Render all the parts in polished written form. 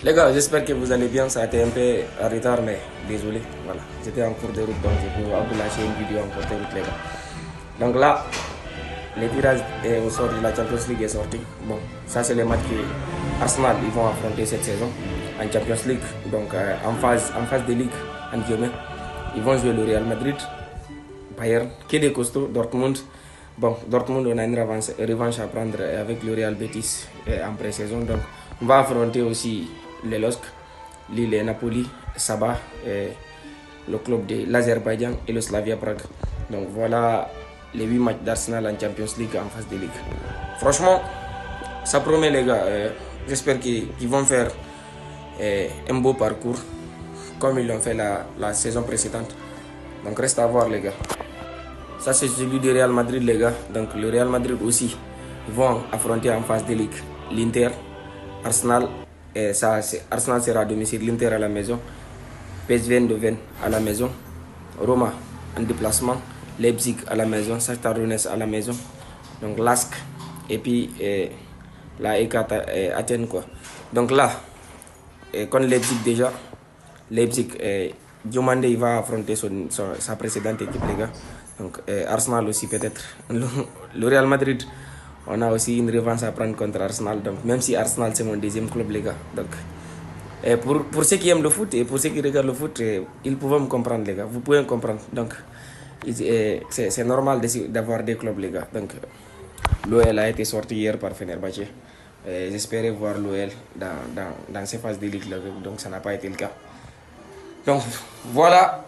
Les gars, j'espère que vous allez bien. Ça a été un peu en retard, mais désolé. Voilà, j'étais en cours de route, donc je peux vous lâcher une vidéo en cours de route, les gars. Donc là, le tirage est au sort de la Champions League est sorti. Bon, ça c'est les matchs que Arsenal ils vont affronter cette saison en Champions League. Donc en phase de ligue, en guillemets, ils vont jouer le Real Madrid, Bayern, qui est des costauds, Dortmund. Bon, Dortmund, on a une revanche à prendre avec le Real Betis en pré-saison. Donc, on va affronter aussi les LOSC, Lille et Napoli, Sabah, le club de l'Azerbaïdjan et le Slavia Prague. Donc, voilà les 8 matchs d'Arsenal en Champions League en phase de ligue. Franchement, ça promet, les gars. J'espère qu'ils vont faire un beau parcours comme ils l'ont fait la saison précédente. Donc, reste à voir, les gars. Ça, c'est celui du Real Madrid, les gars. Donc, le Real Madrid aussi, ils vont affronter en phase de ligue l'Inter, Arsenal. Et ça, Arsenal sera à domicile, l'Inter à la maison, PSV Eindhoven à la maison, Roma en déplacement, Leipzig à la maison, Shakhtar Donetsk à la maison, donc LASK et puis la EK Athènes, quoi. Donc là, contre Leipzig déjà, Leipzig, Diomande il va affronter sa précédente équipe, les gars. Donc Arsenal aussi peut-être. Le Real Madrid, on a aussi une revanche à prendre contre Arsenal. Donc même si Arsenal c'est mon deuxième club, les gars. Donc pour ceux qui aiment le foot et pour ceux qui regardent le foot, ils peuvent me comprendre, les gars. Vous pouvez me comprendre. Donc c'est normal d'avoir des clubs, les gars. Donc l'OL a été sorti hier par Fenerbahçe. J'espérais voir l'OL dans ces phases de ligue là, donc ça n'a pas été le cas. Donc voilà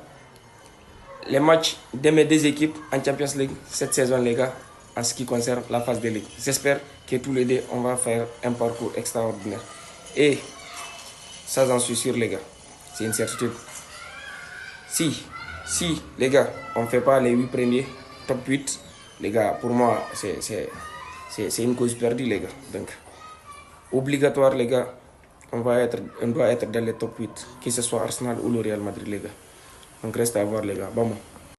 les matchs de mes deux équipes en Champions League cette saison, les gars, en ce qui concerne la phase de ligue. J'espère que tous les deux on va faire un parcours extraordinaire. Et ça, j'en suis sûr, les gars. C'est une certitude. Si les gars, on ne fait pas les 8 premiers, top 8, les gars, pour moi, c'est une cause perdue, les gars. Donc, obligatoire, les gars, on doit être dans les top 8, que ce soit Arsenal ou le Real Madrid, les gars. Donc, reste à voir, les gars. Bon.